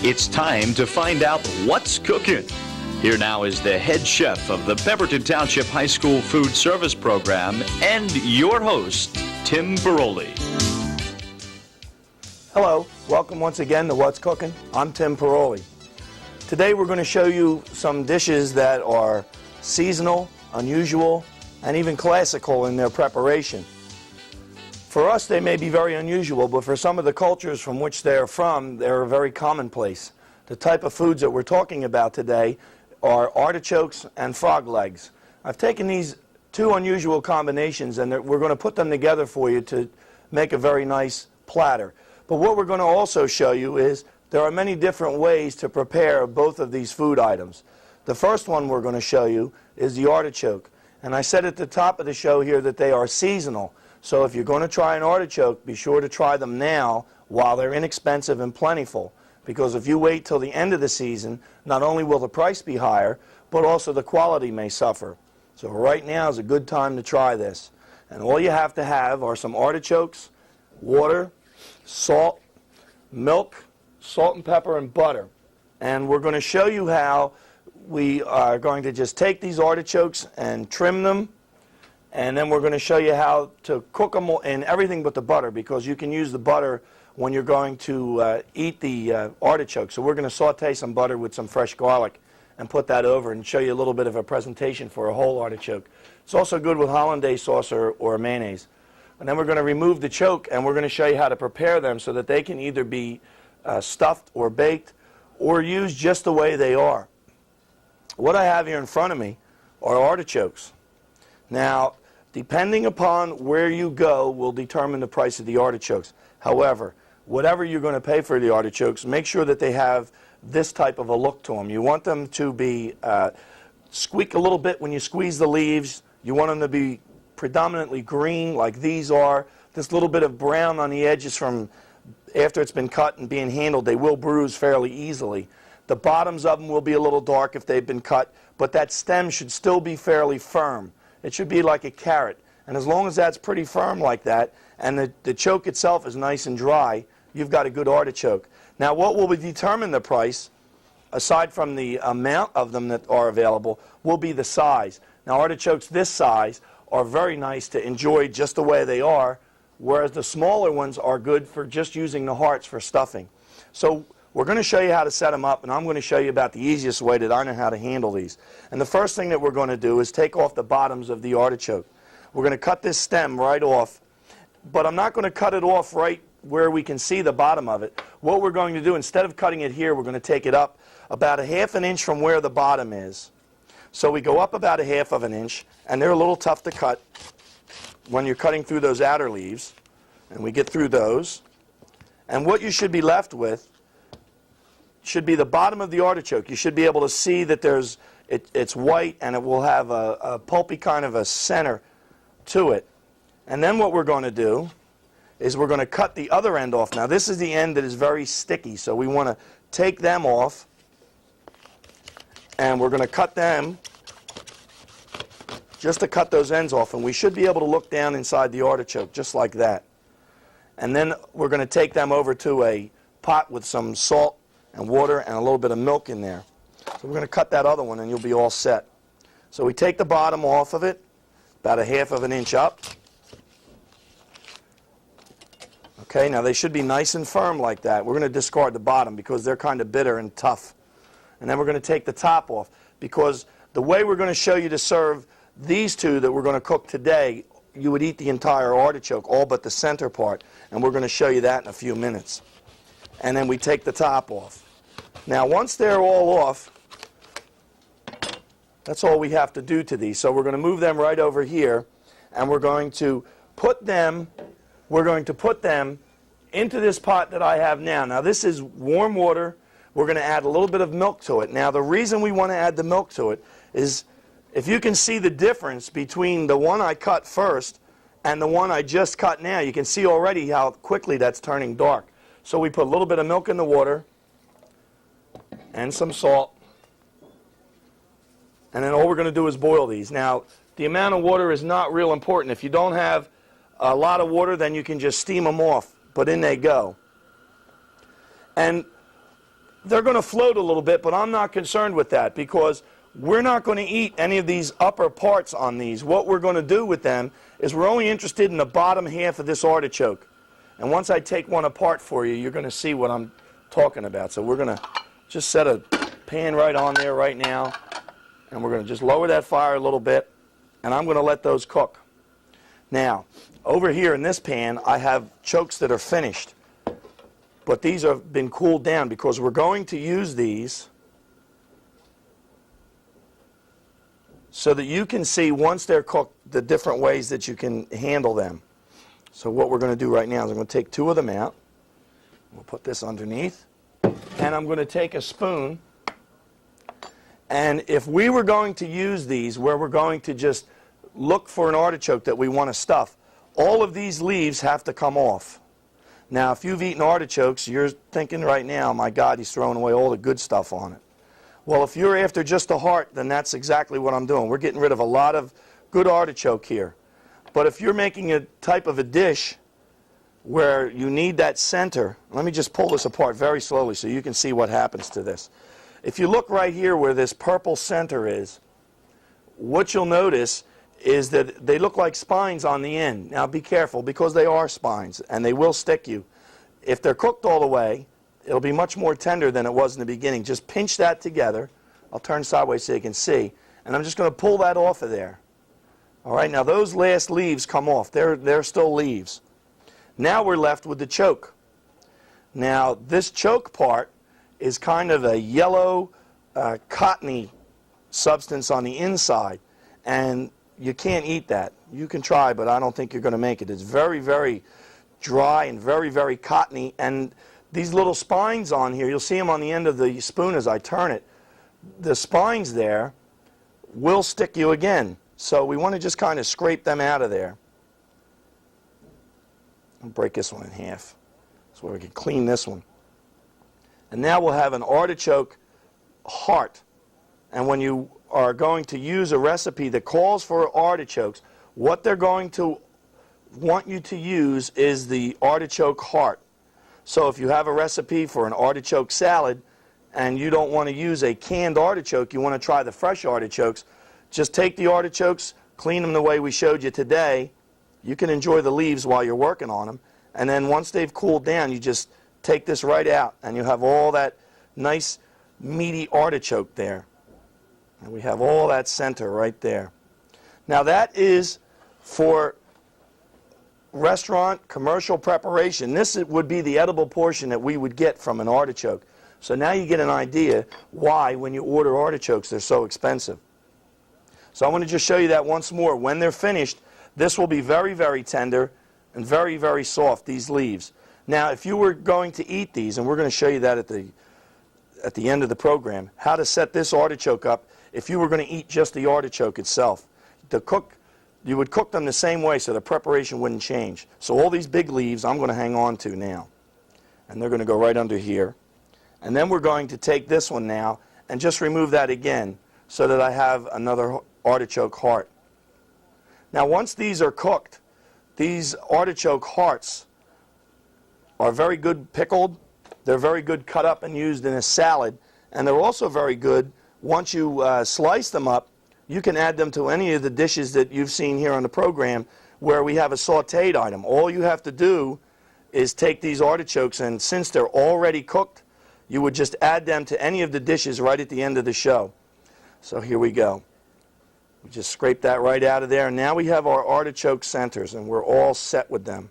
It's time to find out what's cooking. Here now is the head chef of the Pemberton Township High School Food Service Program and your host, Tim Paroli. Hello, welcome once again to What's Cooking. I'm Tim Paroli. Today we're going to show you some dishes that are seasonal, unusual, and even classical in their preparation. For us, they may be very unusual, but for some of the cultures from which they're from, they're very commonplace. The type of foods that we're talking about today are artichokes and frog legs. I've taken these two unusual combinations and we're going to put them together for you to make a very nice platter. But what we're going to also show you is there are many different ways to prepare both of these food items. The first one we're going to show you is the artichoke. And I said at the top of the show here that they are seasonal. So if you're going to try an artichoke, be sure to try them now while they're inexpensive and plentiful. Because if you wait till the end of the season, not only will the price be higher, but also the quality may suffer. So right now is a good time to try this. And all you have to have are some artichokes, water, salt, milk, salt and pepper, and butter. And we're going to show you how we are going to just take these artichokes and trim them. And then we're going to show you how to cook them in everything but the butter, because you can use the butter when you're going to eat the artichoke. So we're going to saute some butter with some fresh garlic and put that over and show you a little bit of a presentation for a whole artichoke. It's also good with hollandaise sauce or mayonnaise. And then we're going to remove the choke and we're going to show you how to prepare them so that they can either be stuffed or baked or used just the way they are. What I have here in front of me are artichokes. Now, depending upon where you go will determine the price of the artichokes. However, whatever you're going to pay for the artichokes, make sure that they have this type of a look to them. You want them to be squeak a little bit when you squeeze the leaves. You want them to be predominantly green like these are. This little bit of brown on the edges from after it's been cut and being handled, they will bruise fairly easily. The bottoms of them will be a little dark if they've been cut, but that stem should still be fairly firm. It should be like a carrot. And as long as that's pretty firm like that, and the choke itself is nice and dry, you've got a good artichoke. Now what will determine the price, aside from the amount of them that are available, will be the size. Now artichokes this size are very nice to enjoy just the way they are, whereas the smaller ones are good for just using the hearts for stuffing. So we're going to show you how to set them up, and I'm going to show you about the easiest way that I know how to handle these. And the first thing that we're going to do is take off the bottoms of the artichoke. We're going to cut this stem right off, but I'm not going to cut it off right where we can see the bottom of it. What we're going to do, instead of cutting it here, we're going to take it up about 1/2 inch from where the bottom is. So we go up about 1/2 inch, and they're a little tough to cut when you're cutting through those outer leaves. And we get through those. And what you should be left with should be the bottom of the artichoke. You should be able to see that it's white and it will have a pulpy kind of a center to it. And then what we're going to do is we're going to cut the other end off. Now this is the end that is very sticky, so we want to take them off and we're going to cut them just to cut those ends off, and we should be able to look down inside the artichoke just like that. And then we're going to take them over to a pot with some salt and water and a little bit of milk in there. So we're going to cut that other one and you'll be all set. So we take the bottom off of it, about 1/2 inch up. Okay, now they should be nice and firm like that. We're going to discard the bottom because they're kind of bitter and tough. And then we're going to take the top off, because the way we're going to show you to serve these two that we're going to cook today, you would eat the entire artichoke, all but the center part. And we're going to show you that in a few minutes. And then we take the top off. Now once they're all off, that's all we have to do to these. So we're going to move them right over here, and we're going to put them into this pot that I have now. Now this is warm water. We're going to add a little bit of milk to it. Now the reason we want to add the milk to it is, if you can see the difference between the one I cut first and the one I just cut now, you can see already how quickly that's turning dark. So we put a little bit of milk in the water and some salt, and then all we're going to do is boil these. Now the amount of water is not real important. If you don't have a lot of water, then you can just steam them off, but in they go. And they're going to float a little bit, but I'm not concerned with that because we're not going to eat any of these upper parts on these. What we're going to do with them is we're only interested in the bottom half of this artichoke. And once I take one apart for you, you're going to see what I'm talking about. So we're going to just set a pan right on there right now, and we're going to just lower that fire a little bit, and I'm going to let those cook. Now, over here in this pan, I have chokes that are finished, but these have been cooled down because we're going to use these so that you can see once they're cooked the different ways that you can handle them. So what we're going to do right now is I'm going to take two of them out. We'll put this underneath. And I'm going to take a spoon. And if we were going to use these where we're going to just look for an artichoke that we want to stuff, all of these leaves have to come off. Now, if you've eaten artichokes, you're thinking right now, my God, he's throwing away all the good stuff on it. Well, if you're after just the heart, then that's exactly what I'm doing. We're getting rid of a lot of good artichoke here. But if you're making a type of a dish where you need that center, let me just pull this apart very slowly so you can see what happens to this. If you look right here where this purple center is, what you'll notice is that they look like spines on the end. Now be careful because they are spines and they will stick you. If they're cooked all the way, it'll be much more tender than it was in the beginning. Just pinch that together. I'll turn sideways so you can see. And I'm just going to pull that off of there. All right, now those last leaves come off. They're still leaves. Now we're left with the choke. Now this choke part is kind of a yellow, cottony substance on the inside. And you can't eat that. You can try, but I don't think you're going to make it. It's very, very dry and very, very cottony. And these little spines on here, you'll see them on the end of the spoon as I turn it. The spines there will stick you again. So we want to just kind of scrape them out of there. I'll break this one in half so we can clean this one. And now we'll have an artichoke heart. And when you are going to use a recipe that calls for artichokes, what they're going to want you to use is the artichoke heart. So if you have a recipe for an artichoke salad and you don't want to use a canned artichoke, you want to try the fresh artichokes, just take the artichokes, clean them the way we showed you today. You can enjoy the leaves while you're working on them. And then once they've cooled down, you just take this right out and you have all that nice meaty artichoke there. And we have all that center right there. Now that is for restaurant commercial preparation. This would be the edible portion that we would get from an artichoke. So now you get an idea why when you order artichokes they're so expensive. So I want to just show you that once more. When they're finished, this will be very, very tender and very, very soft, these leaves. Now if you were going to eat these, and we're going to show you that at the end of the program, how to set this artichoke up if you were going to eat just the artichoke itself. You would cook them the same way so the preparation wouldn't change. So all these big leaves I'm going to hang on to now. And they're going to go right under here. And then we're going to take this one now and just remove that again so that I have another artichoke heart. Now once these are cooked, these artichoke hearts are very good pickled. They're very good cut up and used in a salad. And they're also very good once you slice them up. You can add them to any of the dishes that you've seen here on the program where we have a sautéed item. All you have to do is take these artichokes, and since they're already cooked, you would just add them to any of the dishes right at the end of the show. So here we go. We just scrape that right out of there. And now we have our artichoke centers, and we're all set with them.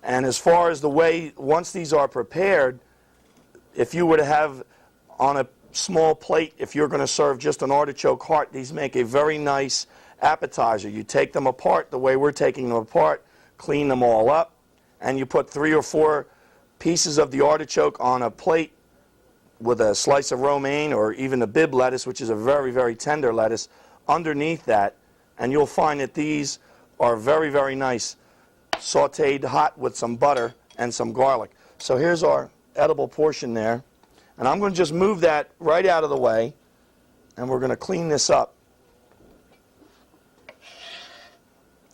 And as far as the way, once these are prepared, if you were to have on a small plate, if you're going to serve just an artichoke heart, these make a very nice appetizer. You take them apart the way we're taking them apart, clean them all up, and you put 3 or 4 pieces of the artichoke on a plate with a slice of romaine or even a Bibb lettuce, which is a very, very tender lettuce, underneath that, and you'll find that these are very, very nice, sautéed hot with some butter and some garlic. So here's our edible portion there. And I'm going to just move that right out of the way, and we're going to clean this up.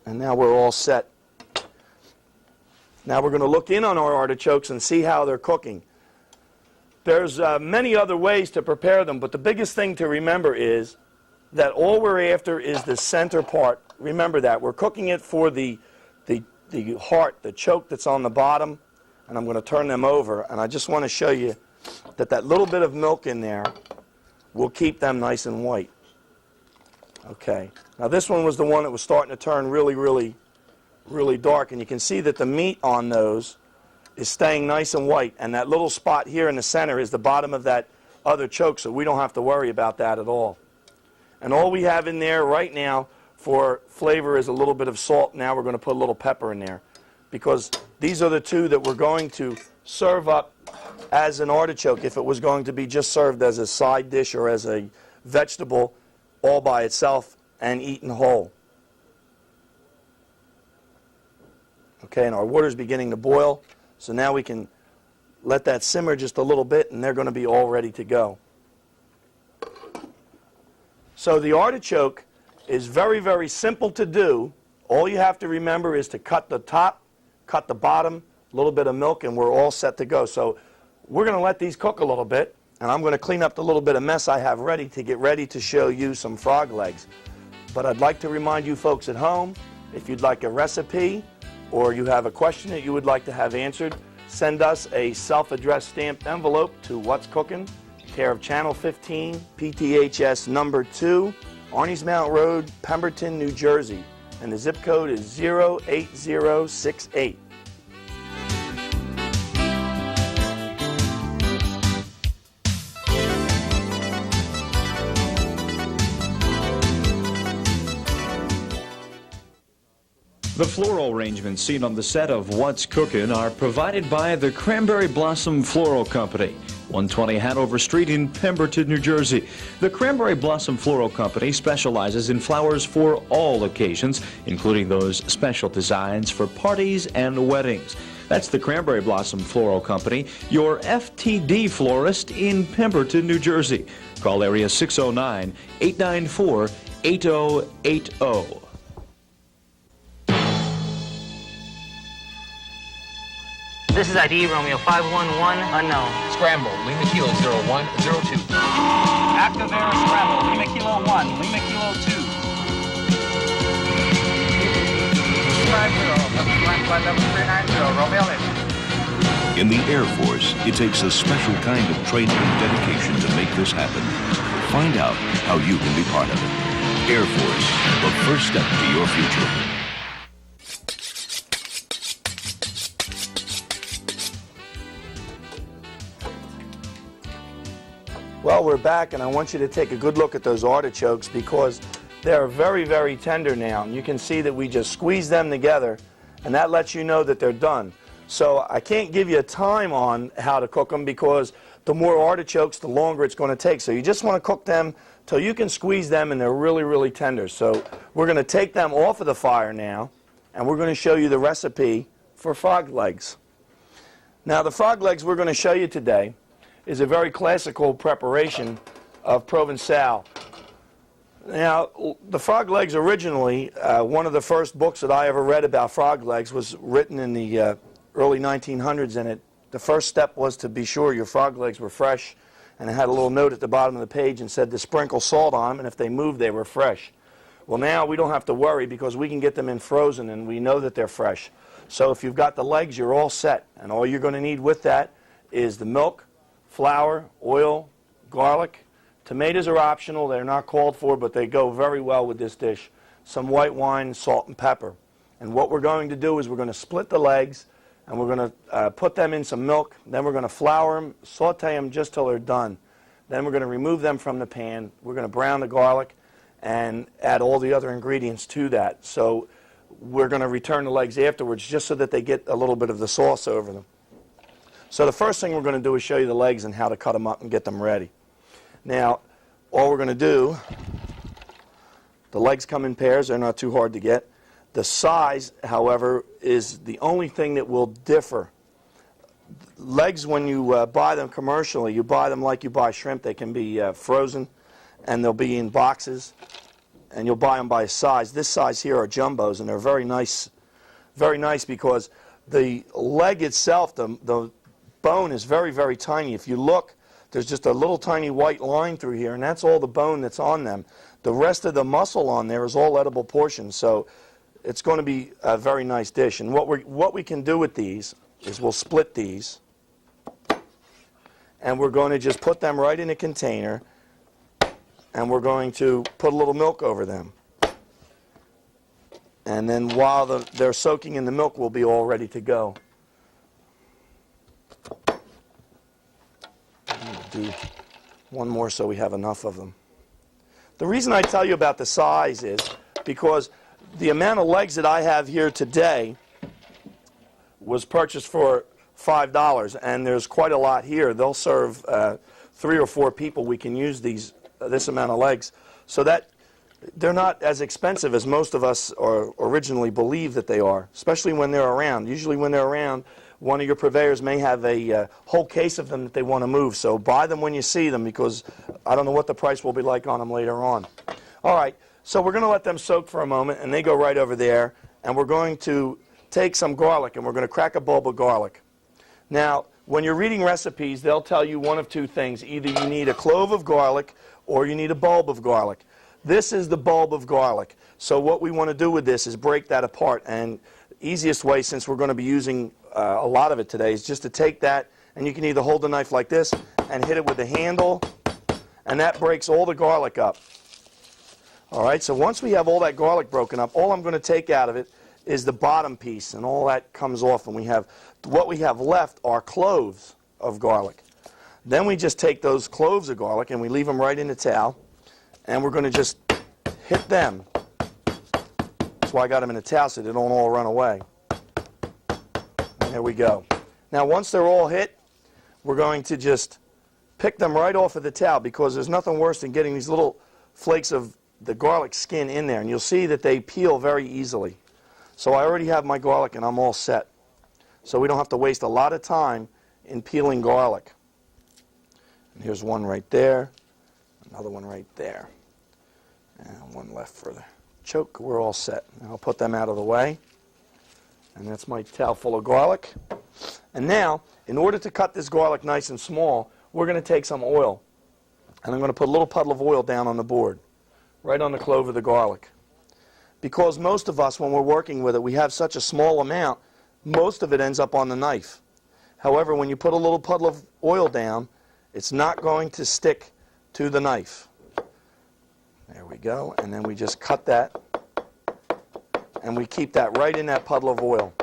And now we're all set. Now we're going to look in on our artichokes and see how they're cooking. There's many other ways to prepare them, but the biggest thing to remember is that all we're after is the center part. Remember that. We're cooking it for the heart, the choke that's on the bottom, and I'm going to turn them over, and I just want to show you that that little bit of milk in there will keep them nice and white. Okay. Now this one was the one that was starting to turn really, really, really dark, and you can see that the meat on those is staying nice and white, and that little spot here in the center is the bottom of that other choke, so we don't have to worry about that at all. And all we have in there right now for flavor is a little bit of salt. Now we're going to put a little pepper in there, because these are the two that we're going to serve up as an artichoke if it was going to be just served as a side dish or as a vegetable all by itself and eaten whole. Okay, and our water's beginning to boil, so now we can let that simmer just a little bit, and they're going to be all ready to go. So the artichoke is very, very simple to do. All you have to remember is to cut the top, cut the bottom, a little bit of milk, and we're all set to go. So we're going to let these cook a little bit, and I'm going to clean up the little bit of mess I have ready to get ready to show you some frog legs. But I'd like to remind you folks at home, if you'd like a recipe or you have a question that you would like to have answered, send us a self-addressed stamped envelope to What's Cookin', care of Channel 15, PTHS number 2, Arnie's Mount Road, Pemberton, New Jersey. And the zip code is 08068. The floral arrangements seen on the set of What's Cookin' are provided by the Cranberry Blossom Floral Company, 120 Hanover Street in Pemberton, New Jersey. The Cranberry Blossom Floral Company specializes in flowers for all occasions, including those special designs for parties and weddings. That's the Cranberry Blossom Floral Company, your FTD florist in Pemberton, New Jersey. Call area 609-894-8080. This is ID Romeo 511 unknown. Scramble, Lima Kilo 0102. Active Air Scramble, Lima Kilo 1, Lima Kilo 2. In the Air Force, it takes a special kind of training and dedication to make this happen. Find out how you can be part of it. Air Force, the first step to your future. Well, we're back, and I want you to take a good look at those artichokes because they're very, very tender now. And you can see that we just squeeze them together, and that lets you know that they're done. So I can't give you a time on how to cook them because the more artichokes, the longer it's going to take. So you just want to cook them till you can squeeze them, and they're really, really tender. So we're going to take them off of the fire now, and we're going to show you the recipe for frog legs. Now, the frog legs we're going to show you today is a very classical preparation of Provençal. Now, the frog legs originally, one of the first books that I ever read about frog legs was written in the early 1900s, and the first step was to be sure your frog legs were fresh, and it had a little note at the bottom of the page and said to sprinkle salt on them, and if they moved, they were fresh. Well, now we don't have to worry because we can get them in frozen, and we know that they're fresh. So if you've got the legs, you're all set, and all you're going to need with that is the milk, flour, oil, garlic. Tomatoes are optional. They're not called for, but they go very well with this dish. Some white wine, salt, and pepper. And what we're going to do is we're going to split the legs, and we're going to put them in some milk. Then we're going to flour them, saute them just till they're done. Then we're going to remove them from the pan. We're going to brown the garlic and add all the other ingredients to that. So we're going to return the legs afterwards just so that they get a little bit of the sauce over them. So the first thing we're going to do is show you the legs and how to cut them up and get them ready. Now, all we're going to do, the legs come in pairs. They're not too hard to get. The size, however, is the only thing that will differ. Legs, when you buy them commercially, you buy them like you buy shrimp. They can be frozen, and they'll be in boxes, and you'll buy them by size. This size here are jumbos, and they're very nice because The leg itself, the bone is very, very tiny. If you look, there's just a little tiny white line through here, and that's all the bone that's on them. The rest of the muscle on there is all edible portions, so it's going to be a very nice dish. And what we can do with these is we'll split these, and we're going to just put them right in a container, and we're going to put a little milk over them. And then while they're soaking in the milk, we'll be all ready to go. Do one more so we have enough of them. The reason I tell you about the size is because the amount of legs that I have here today was purchased for $5, and there's quite a lot here. They'll serve 3 or 4 people. We can use this amount of legs, so that they're not as expensive as most of us originally believe that they are, especially when they're around. Usually when they're around, one of your purveyors may have a whole case of them that they want to move. So buy them when you see them, because I don't know what the price will be like on them later on. All right, so we're going to let them soak for a moment, and they go right over there. And we're going to take some garlic, and we're going to crack a bulb of garlic. Now, when you're reading recipes, they'll tell you one of two things. Either you need a clove of garlic or you need a bulb of garlic. This is the bulb of garlic. So what we want to do with this is break that apart. And the easiest way, since we're going to be using a lot of it today, is just to take that, and you can either hold the knife like this and hit it with the handle, and that breaks all the garlic up. All right, so once we have all that garlic broken up, all I'm going to take out of it is the bottom piece, and all that comes off, and what we have left are cloves of garlic. Then we just take those cloves of garlic and we leave them right in the towel, and we're going to just hit them. That's why I got them in the towel, so they don't all run away. And there we go. Now once they're all hit, we're going to just pick them right off of the towel, because there's nothing worse than getting these little flakes of the garlic skin in there, and you'll see that they peel very easily. So I already have my garlic and I'm all set. So we don't have to waste a lot of time in peeling garlic. And here's one right there, another one right there, and one left for the choke. We're all set. And I'll put them out of the way. And that's my towel full of garlic. And now, in order to cut this garlic nice and small, we're going to take some oil. And I'm going to put a little puddle of oil down on the board, right on the clove of the garlic. Because most of us, when we're working with it, we have such a small amount, most of it ends up on the knife. However, when you put a little puddle of oil down, it's not going to stick to the knife. There we go. And then we just cut that, and we keep that right in that puddle of oil.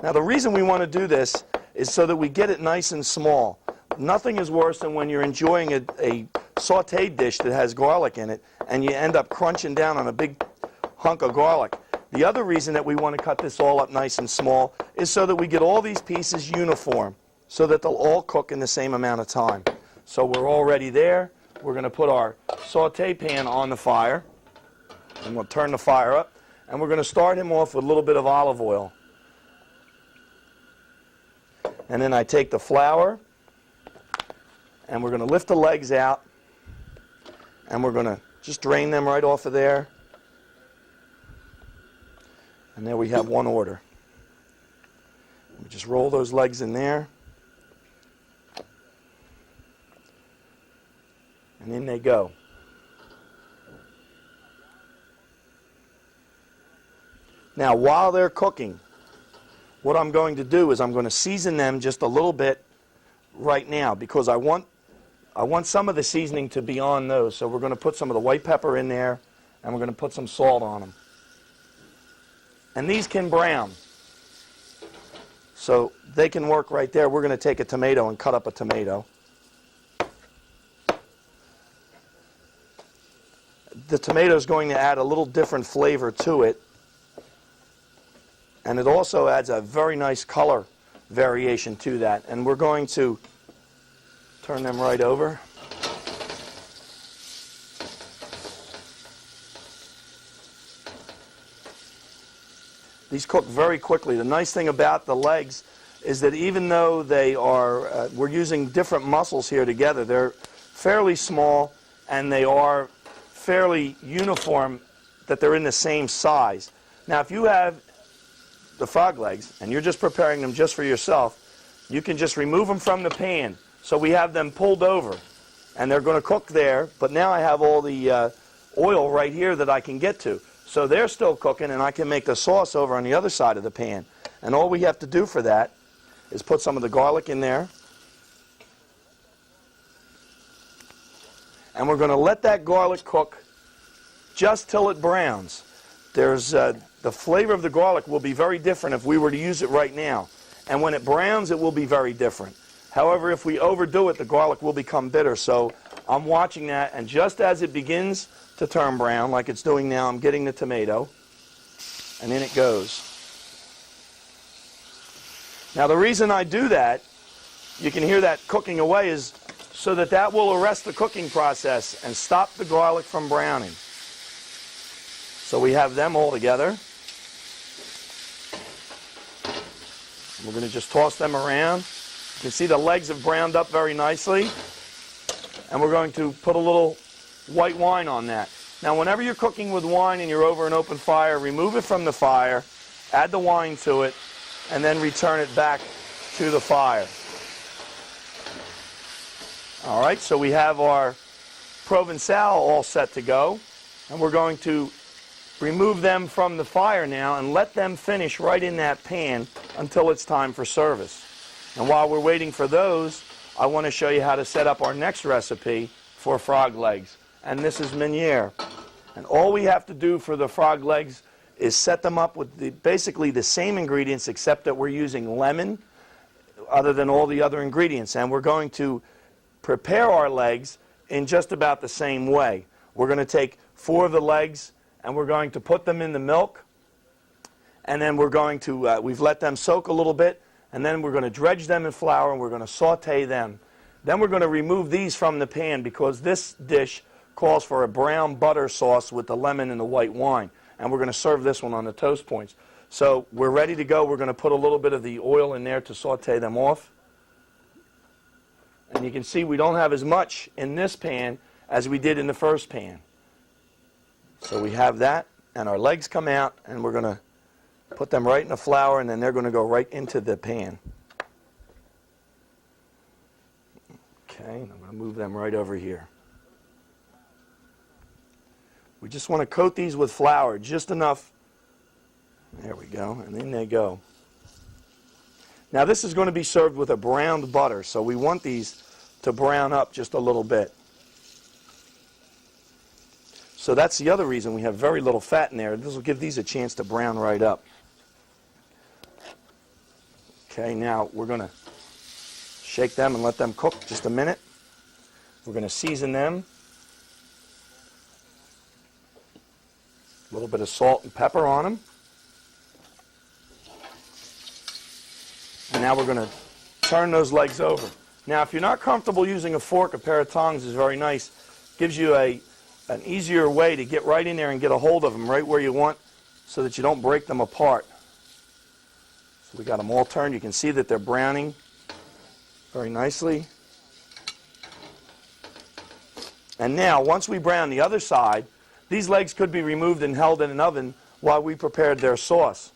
Now the reason we want to do this is so that we get it nice and small. Nothing is worse than when you're enjoying a sautéed dish that has garlic in it, and you end up crunching down on a big hunk of garlic. The other reason that we want to cut this all up nice and small is so that we get all these pieces uniform, so that they'll all cook in the same amount of time. So we're already there. We're going to put our sauté pan on the fire, and we'll turn the fire up, and we're going to start him off with a little bit of olive oil. And then I take the flour, and we're going to lift the legs out, and we're going to just drain them right off of there. And there we have one order. We just roll those legs in there. And in they go. Now, while they're cooking, what I'm going to do is I'm going to season them just a little bit right now, because I want some of the seasoning to be on those. So we're going to put some of the white pepper in there, and we're going to put some salt on them. And these can brown, so they can work right there. We're going to take a tomato and cut up a tomato. The tomato is going to add a little different flavor to it, and it also adds a very nice color variation to that. And we're going to turn them right over. These cook very quickly. The nice thing about the legs is that even though they are, we're using different muscles here together, they're fairly small, and they are fairly uniform, that they're in the same size. Now, if you have the frog legs, and you're just preparing them just for yourself, you can just remove them from the pan. So we have them pulled over, and they're going to cook there, but now I have all the oil right here that I can get to. So they're still cooking, and I can make the sauce over on the other side of the pan. And all we have to do for that is put some of the garlic in there. And we're going to let that garlic cook just till it browns. The flavor of the garlic will be very different if we were to use it right now. And when it browns, it will be very different. However, if we overdo it, the garlic will become bitter. So I'm watching that, and just as it begins to turn brown, like it's doing now, I'm getting the tomato, and in it goes. Now, the reason I do that, you can hear that cooking away, is so that that will arrest the cooking process and stop the garlic from browning. So we have them all together. We're going to just toss them around. You can see the legs have browned up very nicely. And we're going to put a little white wine on that. Now, whenever you're cooking with wine and you're over an open fire, remove it from the fire, add the wine to it, and then return it back to the fire. All right, so we have our Provençal all set to go, and we're going to remove them from the fire now and let them finish right in that pan until it's time for service. And while we're waiting for those, I want to show you how to set up our next recipe for frog legs. And this is Meunière. And all we have to do for the frog legs is set them up with basically the same ingredients, except that we're using lemon other than all the other ingredients. And we're going to prepare our legs in just about the same way. We're going to take 4 of the legs and we're going to put them in the milk, and then we're going to, we've let them soak a little bit, and then we're going to dredge them in flour and we're going to saute them. Then we're going to remove these from the pan because this dish calls for a brown butter sauce with the lemon and the white wine, and we're going to serve this one on the toast points. So we're ready to go. We're going to put a little bit of the oil in there to saute them off. And you can see we don't have as much in this pan as we did in the first pan. So we have that, and our legs come out, and we're going to put them right in the flour, and then they're going to go right into the pan. Okay, and I'm going to move them right over here. We just want to coat these with flour, just enough. There we go, and in they go. Now this is going to be served with a browned butter, so we want these to brown up just a little bit. So that's the other reason we have very little fat in there. This will give these a chance to brown right up. Okay, now we're going to shake them and let them cook just a minute. We're going to season them. A little bit of salt and pepper on them. And now we're going to turn those legs over. Now, if you're not comfortable using a fork, a pair of tongs is very nice. Gives you an easier way to get right in there and get a hold of them right where you want so that you don't break them apart. So we got them all turned. You can see that they're browning very nicely. And now, once we brown the other side, these legs could be removed and held in an oven while we prepared their sauce.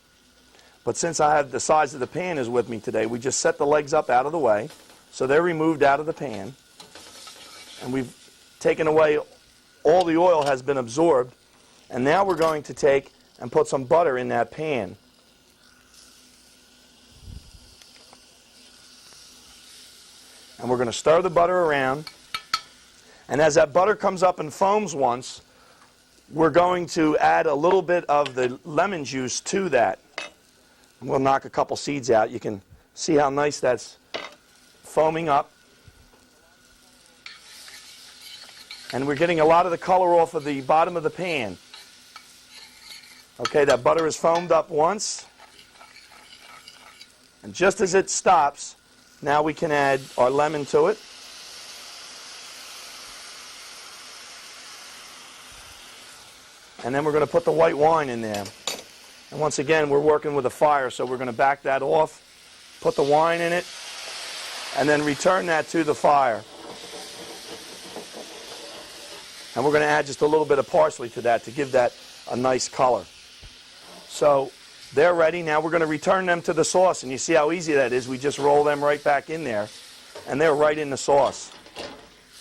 But since I have the size of the pan is with me today, we just set the legs up out of the way so they're removed out of the pan. And we've taken away all the oil has been absorbed, and now we're going to take and put some butter in that pan. And we're going to stir the butter around, and as that butter comes up and foams once, we're going to add a little bit of the lemon juice to that. And we'll knock a couple seeds out. You can see how nice that's foaming up. And we're getting a lot of the color off of the bottom of the pan. Okay, that butter is foamed up once. And just as it stops, now we can add our lemon to it. And then we're going to put the white wine in there. And once again, we're working with a fire, so we're going to back that off, put the wine in it, and then return that to the fire. And we're going to add just a little bit of parsley to that to give that a nice color. So they're ready. Now we're going to return them to the sauce, and you see how easy that is. We just roll them right back in there, and they're right in the sauce.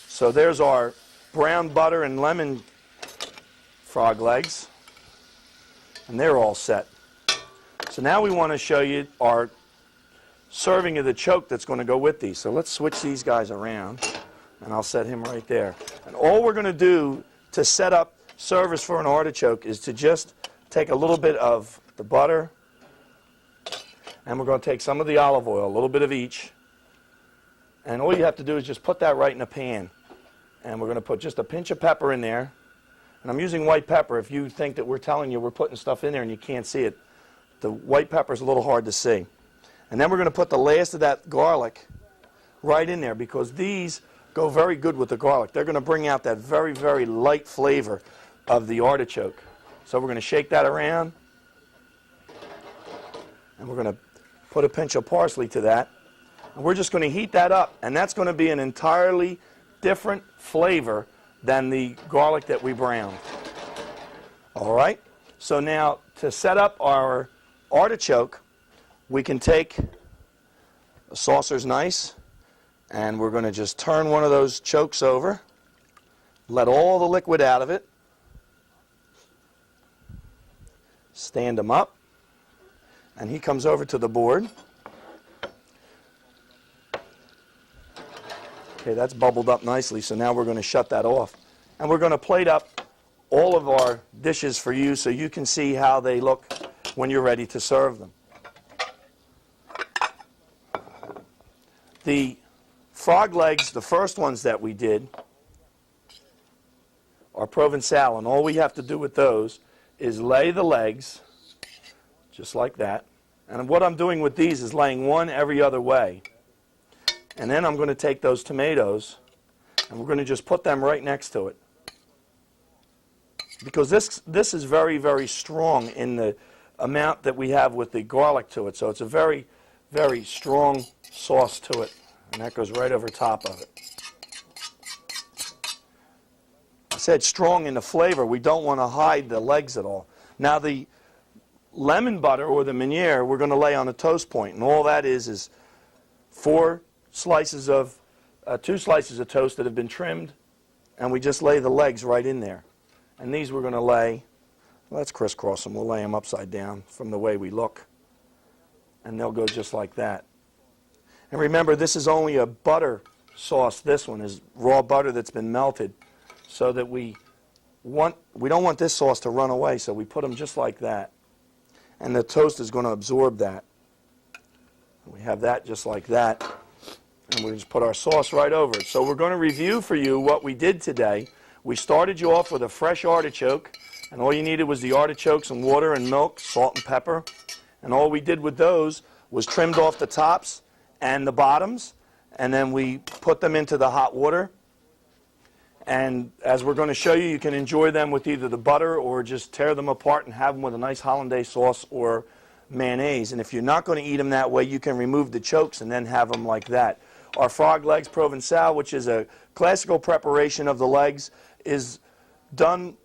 So there's our brown butter and lemon frog legs, and they're all set. So now we want to show you our serving of the choke that's going to go with these. So let's switch these guys around, and I'll set him right there. And all we're going to do to set up service for an artichoke is to just take a little bit of the butter, and we're going to take some of the olive oil, a little bit of each, and all you have to do is just put that right in a pan. And we're going to put just a pinch of pepper in there, and I'm using white pepper. If you think that we're telling you we're putting stuff in there and you can't see it, the white pepper is a little hard to see. And then we're going to put the last of that garlic right in there, because these go very good with the garlic. They're going to bring out that very, very light flavor of the artichoke. So we're going to shake that around, and we're going to put a pinch of parsley to that, and we're just going to heat that up, and that's going to be an entirely different flavor than the garlic that we browned. All right, so now to set up our artichoke, we can take a saucer's nice, and we're going to just turn one of those chokes over, let all the liquid out of it, stand them up, and he comes over to the board. Okay, that's bubbled up nicely, so now we're going to shut that off. And we're going to plate up all of our dishes for you so you can see how they look when you're ready to serve them. The frog legs, the first ones that we did, are Provençal, and all we have to do with those is lay the legs just like that. And what I'm doing with these is laying one every other way. And then I'm going to take those tomatoes, and we're going to just put them right next to it. Because this is very, very strong in the amount that we have with the garlic to it. So it's a very, very strong sauce to it. And that goes right over top of it. I said strong in the flavor. We don't want to hide the legs at all. Now the lemon butter, or the Meunier, we're going to lay on a toast point. And all that is 2 slices of toast that have been trimmed. And we just lay the legs right in there. And these we're going to lay, let's crisscross them. We'll lay them upside down from the way we look. And they'll go just like that. And remember, this is only a butter sauce. This one is raw butter that's been melted, so that we don't want this sauce to run away, so we put them just like that. And the toast is going to absorb that. We have that just like that. And we just put our sauce right over it. So we're going to review for you what we did today. We started you off with a fresh artichoke, and all you needed was the artichokes and water and milk, salt and pepper. And all we did with those was trimmed off the tops and the bottoms, and then we put them into the hot water. And as we're going to show you, you can enjoy them with either the butter or just tear them apart and have them with a nice hollandaise sauce or mayonnaise. And if you're not going to eat them that way, you can remove the chokes and then have them like that. Our frog legs Provençal, which is a classical preparation of the legs, is done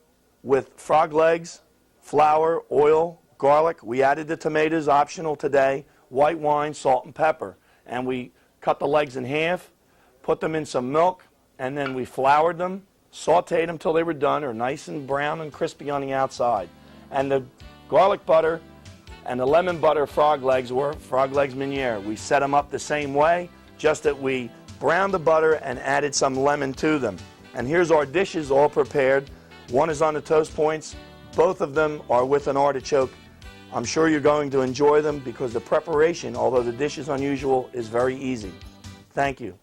with frog legs, flour, oil, garlic. We added the tomatoes, optional today, white wine, salt, and pepper. And we cut the legs in half, put them in some milk, and then we floured them, sauteed them till they were done, or nice and brown and crispy on the outside. And the garlic butter and the lemon butter frog legs were frog legs Meunier. We set them up the same way, just that we browned the butter and added some lemon to them. And here's our dishes all prepared. One is on the toast points. Both of them are with an artichoke. I'm sure you're going to enjoy them because the preparation, although the dish is unusual, is very easy. Thank you.